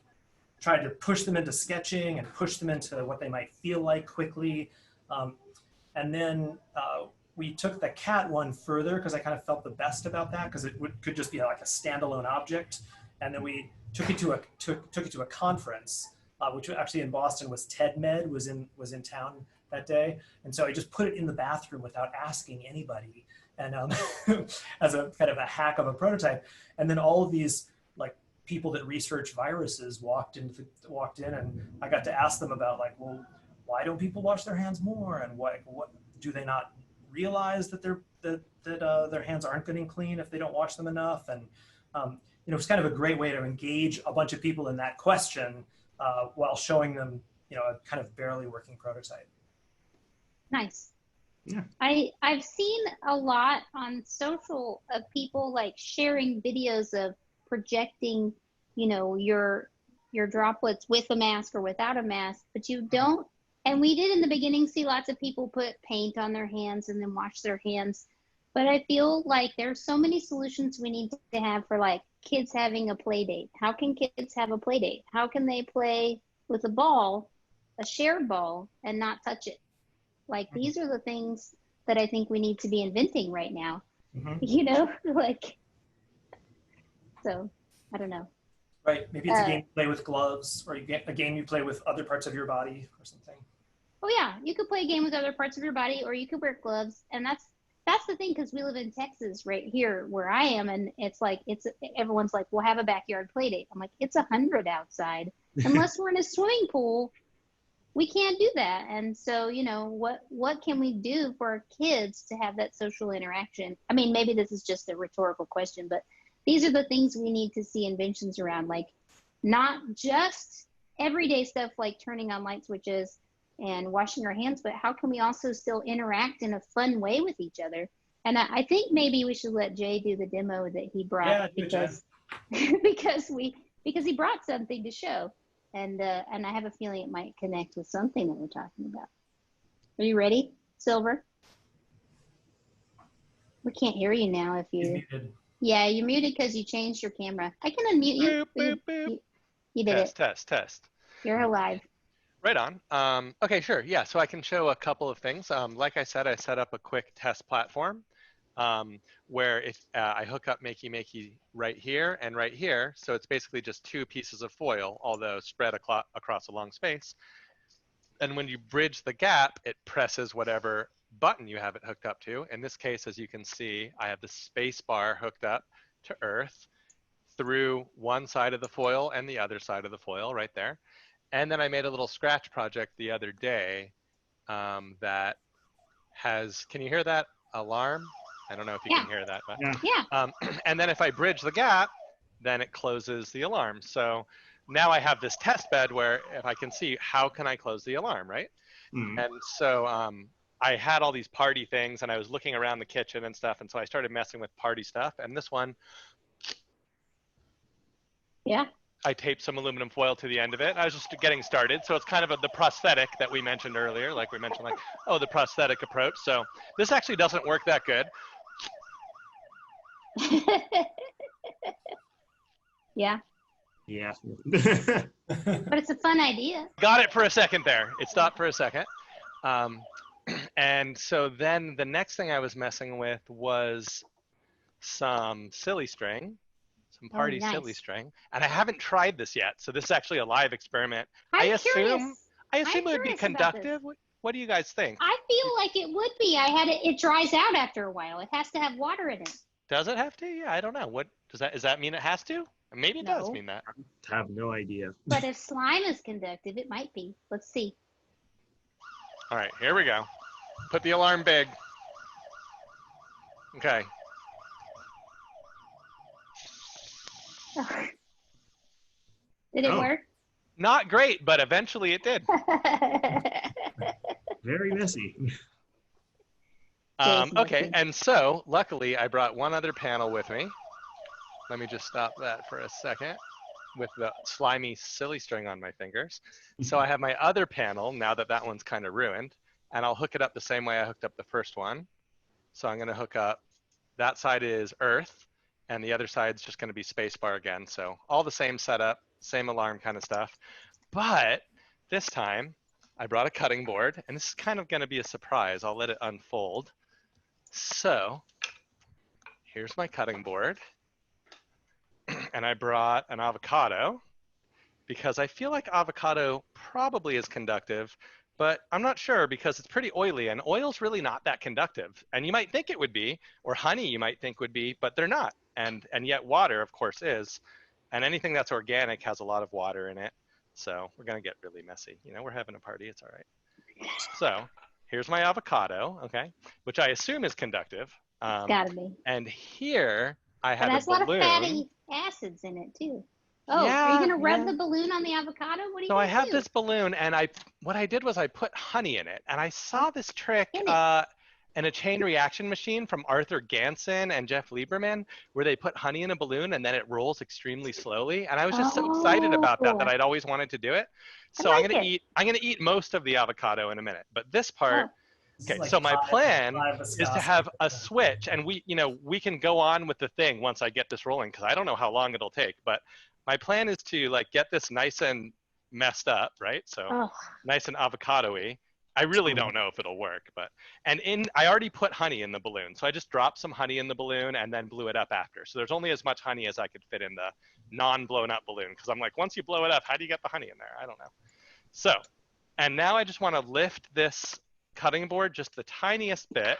tried to push them into sketching and push them into what they might feel like quickly. And then we took the cat one further because I kind of felt the best about that, because it could just be like a standalone object. And then we took it to a conference, which actually in Boston was TEDMed, was in town that day. And so I just put it in the bathroom without asking anybody, and as a kind of a hack of a prototype. And then all of these like people that research viruses walked in, and I got to ask them about like, well, why don't people wash their hands more, and what do they not realize that their hands aren't getting clean if they don't wash them enough? And you know, it's kind of a great way to engage a bunch of people in that question while showing them, you know, a kind of barely working prototype. Nice. Yeah. I've seen a lot on social of people like sharing videos of projecting, you know, your droplets with a mask or without a mask, but you don't. And we did in the beginning see lots of people put paint on their hands and then wash their hands. But I feel like there's so many solutions we need to have for like kids having a play date. How can kids have a play date? How can they play with a ball, a shared ball, and not touch it? Like these are the things that I think we need to be inventing right now. You know, like, so I don't know. Right, maybe it's a game you play with gloves, or you get a game you play with other parts of your body or something. Oh yeah, you could play a game with other parts of your body, or you could wear gloves. And that's the thing, because we live in Texas right here where I am, and it's like everyone's like, we'll have a backyard play date. I'm like, it's 100 outside. Unless we're in a swimming pool, we can't do that. And so, you know, what can we do for our kids to have that social interaction? I mean, maybe this is just a rhetorical question, but these are the things we need to see inventions around, like not just everyday stuff like turning on light switches, and washing our hands, but how can we also still interact in a fun way with each other? And I think maybe we should let Jay do the demo that he brought, because he brought something to show, and I have a feeling it might connect with something that we're talking about. Are you ready, Silver? We can't hear you now if you. Muted. Yeah, you're muted because you changed your camera. I can unmute you. Boop, boop, boop. You did it. Test. You're alive. Right on. Okay, sure. Yeah, so I can show a couple of things. Like I said, I set up a quick test platform where if I hook up Makey Makey right here and right here, so it's basically just 2 pieces of foil, although spread across a long space. And when you bridge the gap, it presses whatever button you have it hooked up to. In this case, as you can see, I have the space bar hooked up to Earth through one side of the foil and the other side of the foil right there. And then I made a little Scratch project the other day that has, can you hear that alarm? I don't know if you can hear that. But, Yeah. And then if I bridge the gap, then it closes the alarm. So now I have this test bed where if I can see, how can I close the alarm, right? Mm. And so I had all these party things, and I was looking around the kitchen and stuff, and so I started messing with party stuff. And this one, Yeah. I taped some aluminum foil to the end of it. I was just getting started. So it's kind of the prosthetic that we mentioned earlier, like we mentioned, like, oh, the prosthetic approach. So this actually doesn't work that good. Yeah. Yeah. But it's a fun idea. Got it for a second there. It stopped for a second. And so then the next thing I was messing with was some silly string, some party silly string. And I haven't tried this yet. So this is actually a live experiment. I assume it would be conductive. What do you guys think? I feel like it would be. It dries out after a while. It has to have water in it. Does it have to? Yeah, I don't know. What does that mean? It has to? Maybe it does mean that. I have no idea. But if slime is conductive, it might be. Let's see. All right, here we go. Put the alarm big. Okay. Did it work? Not great, but eventually it did. Very messy. Okay, and so luckily I brought one other panel with me. Let me just stop that for a second with the slimy silly string on my fingers. So I have my other panel now that that one's kind of ruined, and I'll hook it up the same way I hooked up the first one. So I'm going to hook up, that side is Earth, and the other side's just going to be spacebar again. So all the same setup, same alarm kind of stuff. But this time I brought a cutting board, and this is kind of going to be a surprise. I'll let it unfold. So here's my cutting board. And I brought an avocado because I feel like avocado probably is conductive, but I'm not sure because it's pretty oily, and oil's really not that conductive. And you might think it would be, or honey you might think would be, but they're not. And yet water, of course, is. And anything that's organic has a lot of water in it. So we're going to get really messy. You know, we're having a party. It's all right. So here's my avocado, okay, which I assume is conductive. It's got to be. And here I have a balloon. A lot of fatty acids in it too. Oh, yeah, are you gonna rub the balloon on the avocado? What are you So gonna I have do? this balloon, and what I did was I put honey in it, and I saw this trick in a chain reaction machine from Arthur Ganson and Jeff Lieberman, where they put honey in a balloon and then it rolls extremely slowly. And I was just so excited about that I'd always wanted to do it. So I'm gonna eat most of the avocado in a minute, but this part. Okay, like so my plan is to have a switch, and we can go on with the thing once I get this rolling, because I don't know how long it'll take, but my plan is to like get this nice and messed up, right? So nice and avocado-y. I really don't know if it'll work, but, I already put honey in the balloon. So I just dropped some honey in the balloon and then blew it up after. So there's only as much honey as I could fit in the non-blown up balloon, because I'm like, once you blow it up, how do you get the honey in there? I don't know. So, and now I just want to lift this cutting board just the tiniest bit.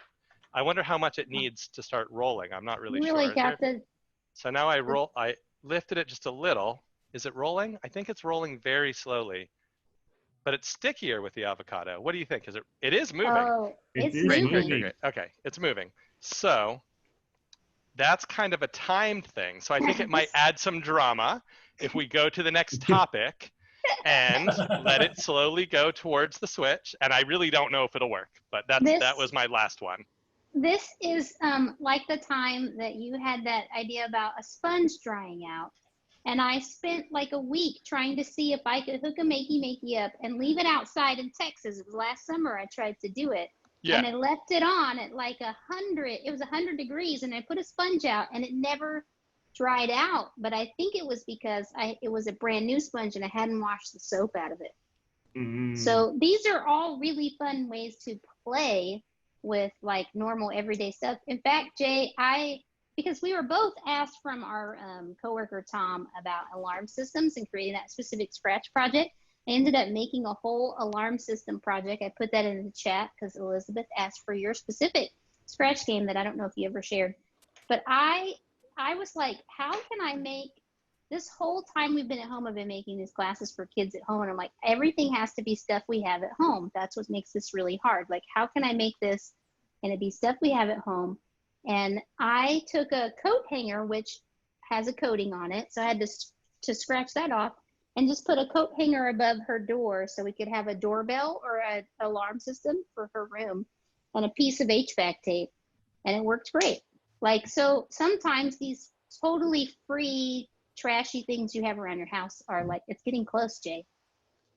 I wonder how much it needs to start rolling. I'm not really sure. So now I lifted it just a little. Is it rolling? I think it's rolling very slowly, but it's stickier with the avocado. What do you think? It is moving. Oh, it's moving. Great. Okay, it's moving. So that's kind of a timed thing. So I think it might add some drama if we go to the next topic. and let it slowly go towards the switch. And I really don't know if it'll work, but that was my last one. This is like the time that you had that idea about a sponge drying out. And I spent like a week trying to see if I could hook a Makey Makey up and leave it outside in Texas. It was last summer I tried to do it. Yeah. And I left it on at like 100. It was 100 degrees, and I put a sponge out, and it never dried out. But I think it was because it was a brand new sponge, and I hadn't washed the soap out of it. So these are all really fun ways to play with like normal everyday stuff. In fact, Jay, because we were both asked from our coworker Tom about alarm systems and creating that specific Scratch project, I ended up making a whole alarm system project. I put that in the chat because Elizabeth asked for your specific Scratch game that I don't know if you ever shared. But I was like, how can I make, this whole time we've been at home, I've been making these classes for kids at home, and I'm like, everything has to be stuff we have at home. That's what makes this really hard. Like, how can I make this and it be stuff we have at home? And I took a coat hanger, which has a coating on it, so I had to scratch that off and just put a coat hanger above her door so we could have a doorbell or an alarm system for her room, and a piece of HVAC tape, and it worked great. Like, so sometimes these totally free, trashy things you have around your house are like, it's getting close, Jay.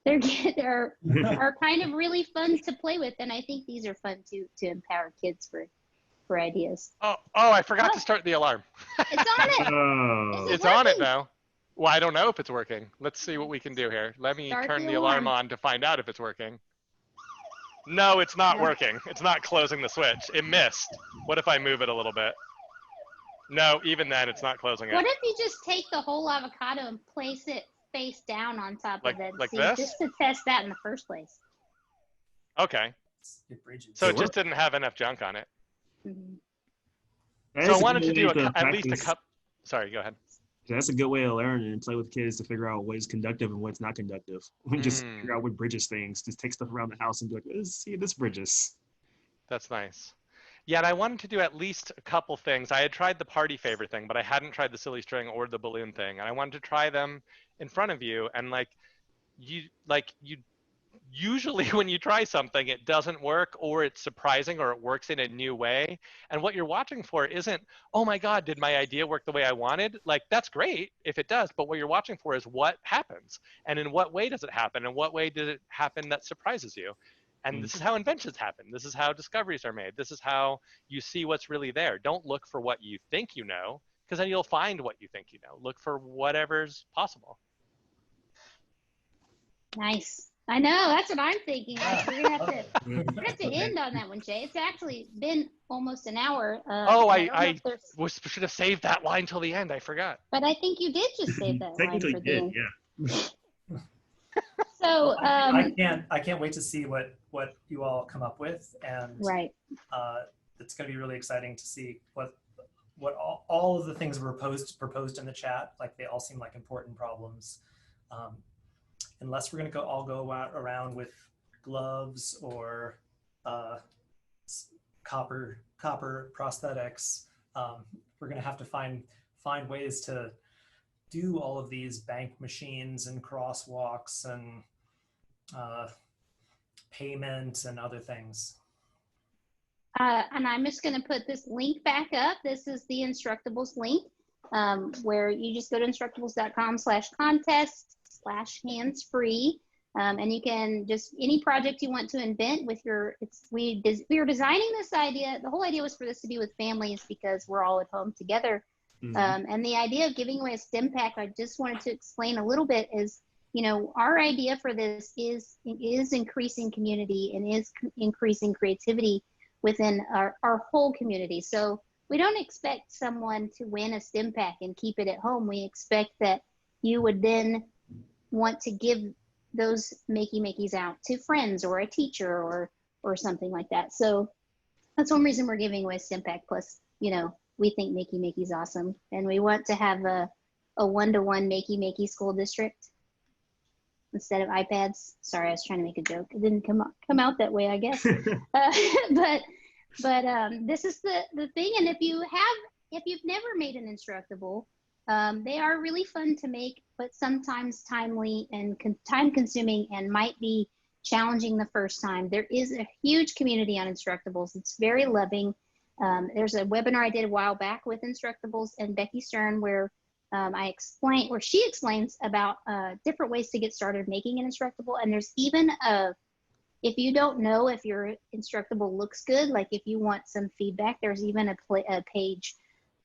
They're are kind of really fun to play with, and I think these are fun to empower kids for ideas. Oh, I forgot to start the alarm. It's on it. It's on it now. Well, I don't know if it's working. Let's see what we can do here. Let me turn the alarm on to find out if it's working. No, it's not working. It's not closing the switch. It missed. What if I move it a little bit? No, even then, it's not closing it. What if you just take the whole avocado and place it face down on top of it? Like this? Just to test that in the first place. Okay. So it just didn't have enough junk on it. Mm-hmm. So I wanted to do at least a cup. Sorry, go ahead. That's a good way of learning and play with kids to figure out what is conductive and what's not conductive. Just figure out what bridges things. Just take stuff around the house and be like, let's see, this bridges. That's nice. Yeah, and I wanted to do at least a couple things. I had tried the party favor thing, but I hadn't tried the silly string or the balloon thing. And I wanted to try them in front of you. And you usually when you try something, it doesn't work, or it's surprising, or it works in a new way. And what you're watching for isn't, oh my God, did my idea work the way I wanted? Like, that's great if it does, but what you're watching for is what happens, and in what way does it happen, and what way did it happen that surprises you? And this is how inventions happen. This is how discoveries are made. This is how you see what's really there. Don't look for what you think you know, because then you'll find what you think you know. Look for whatever's possible. Nice. I know, that's what I'm thinking. We're gonna have to end on that one, Jay. It's actually been almost an hour. I should have saved that line till the end. I forgot. But I think you did just save that line for the end. Yeah. So I can't wait to see what you all come up with, and right. It's going to be really exciting to see what all of the things were proposed in the chat. Like, they all seem like important problems. Unless we're going to all go around with gloves or copper prosthetics, we're going to have to find ways to do all of these bank machines and crosswalks and payment and other things. And I'm just going to put this link back up. This is the Instructables link, where you just go to instructables.com/contest/hands-free. And you can just, any project you want to invent with your, we were designing this idea. The whole idea was for this to be with families because we're all at home together. Mm-hmm. And the idea of giving away a STEM pack, I just wanted to explain a little bit, is, you know, our idea for this is increasing community and is increasing creativity within our whole community. So we don't expect someone to win a STEM pack and keep it at home. We expect that you would then want to give those Makey Makeys out to friends or a teacher or something like that. So that's one reason we're giving away a STEM pack. Plus, you know, we think Makey Makey's awesome, and we want to have a one-to-one Makey Makey school district instead of iPads. Sorry, I was trying to make a joke. It didn't come out that way, I guess. But this is the thing. And if you've never made an Instructable, They are really fun to make, but sometimes timely and time consuming and might be challenging the first time. There is a huge community on Instructables. It's very loving. There's a webinar I did a while back with Instructables and Becky Stern where she explains about different ways to get started making an Instructable. And there's even if you don't know if your Instructable looks good, like if you want some feedback, there's even a page.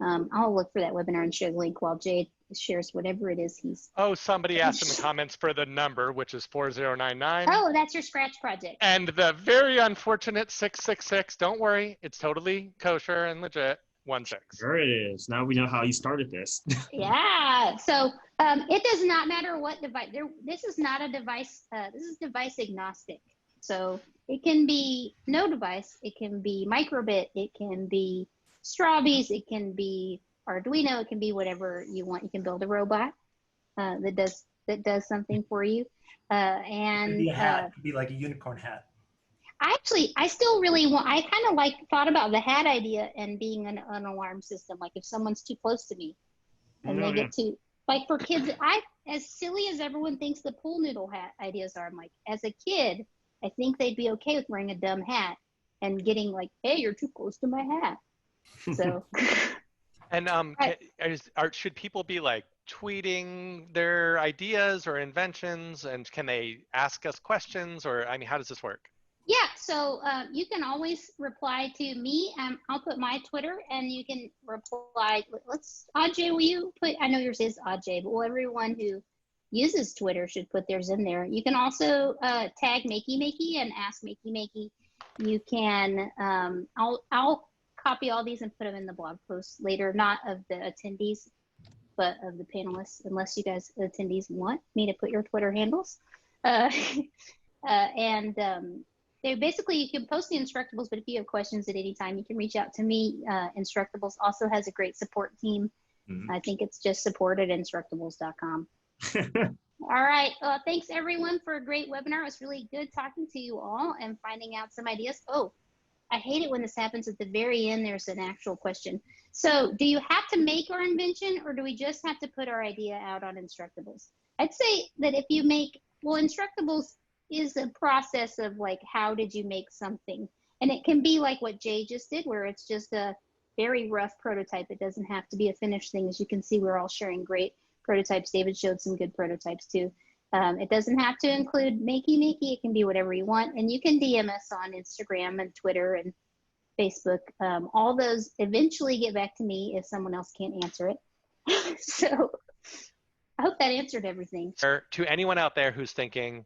I'll look for that webinar and share the link while Jade shares whatever it is he's. Oh, somebody asked in the comments for the number, which is 4099. Oh, that's your Scratch project. And the very unfortunate 666. Don't worry, it's totally kosher and legit. 16. There it is. Now we know how you started this. Yeah. So it does not matter what device. This is not a device. This is device agnostic. So it can be no device. It can be microbit. It can be Strawbees. It can be Arduino. It can be whatever you want. You can build a robot that does something for you. And it could be a hat. It could be like a unicorn hat. I still really want, I kind of thought about the hat idea and being an alarm system. Like if someone's too close to me and they get too, like for kids, as silly as everyone thinks the pool noodle hat ideas are, I'm like, as a kid, I think they'd be okay with wearing a dumb hat and getting like, hey, you're too close to my hat. So. And should people be like tweeting their ideas or inventions, and can they ask us questions, or I mean, how does this work? Yeah, so you can always reply to me. I'll put my Twitter, and you can reply. Ajay, will you put? I know yours is Ajay, but everyone who uses Twitter should put theirs in there. You can also tag Makey Makey and ask Makey Makey. You can. I'll copy all these and put them in the blog post later, not of the attendees, but of the panelists, unless you guys, the attendees, want me to put your Twitter handles. They basically, you can post the Instructables, but if you have questions at any time, you can reach out to me. Instructables also has a great support team. Mm-hmm. I think it's just support@instructables.com. All right. Well, thanks everyone for a great webinar. It was really good talking to you all and finding out some ideas. Oh, I hate it when this happens at the very end. There's an actual question. So do you have to make our invention, or do we just have to put our idea out on Instructables? I'd say that if you make, well, Instructables is a process of like, how did you make something? And it can be like what Jay just did, where it's just a very rough prototype. It doesn't have to be a finished thing. As you can see, we're all sharing great prototypes. David showed some good prototypes too. It doesn't have to include Makey Makey. It can be whatever you want. And you can DM us on Instagram and Twitter and Facebook. All those eventually get back to me if someone else can't answer it. So I hope that answered everything. To anyone out there who's thinking,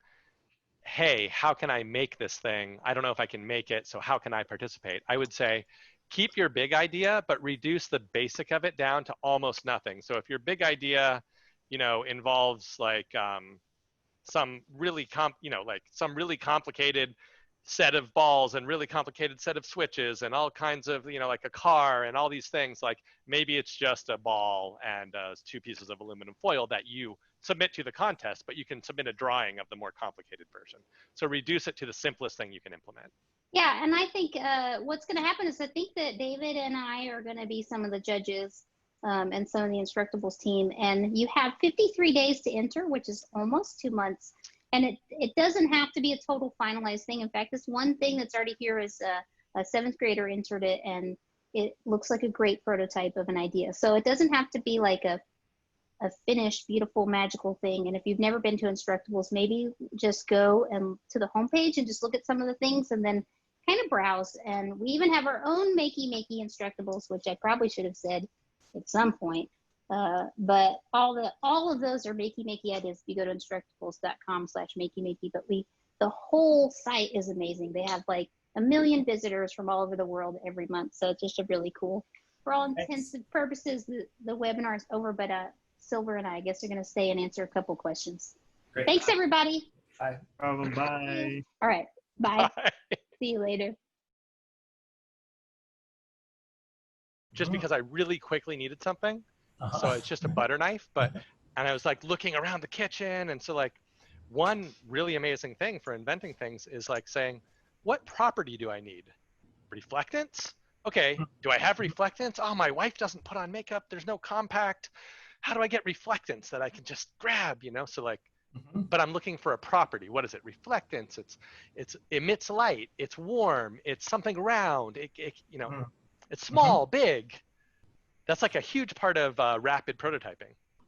hey, how can I make this thing? I don't know if I can make it, so how can I participate? I would say, keep your big idea, but reduce the basic of it down to almost nothing. So if your big idea, involves like some really complicated set of balls and really complicated set of switches and all kinds of, like a car and all these things, like maybe it's just a ball and 2 pieces of aluminum foil that you submit to the contest, but you can submit a drawing of the more complicated version. So reduce it to the simplest thing you can implement. Yeah, and I think what's going to happen is I think that David and I are going to be some of the judges and some of the Instructables team, and you have 53 days to enter, which is almost 2 months. And it doesn't have to be a total finalized thing. In fact, this one thing that's already here is a 7th grader entered it, and it looks like a great prototype of an idea. So it doesn't have to be like a finished, beautiful, magical thing. And if you've never been to Instructables, maybe just go to the homepage and just look at some of the things and then kind of browse. And we even have our own Makey Makey Instructables, which I probably should have said at some point. But all of those are Makey Makey ideas. If you go to instructables.com/Makey Makey, but the whole site is amazing. They have like 1 million visitors from all over the world every month. So it's just a really cool, for all intents and purposes, the webinar is over, but Silver and I guess are going to stay and answer a couple questions. Great. Thanks, everybody. Bye. Bye. All right. Bye. Bye. See you later. Just because I really quickly needed something. So it's just a butter knife, and I was like looking around the kitchen. And so like one really amazing thing for inventing things is like saying, what property do I need? Reflectance? Okay. Do I have reflectance? Oh, my wife doesn't put on makeup. There's no compact. how do I get reflectance that I can just grab, you know? So like, Mm-hmm. but I'm looking for a property. What is it? Reflectance. It's emits light. It's warm. It's something round. You know, Mm-hmm. it's small, big. That's like a huge part of rapid prototyping.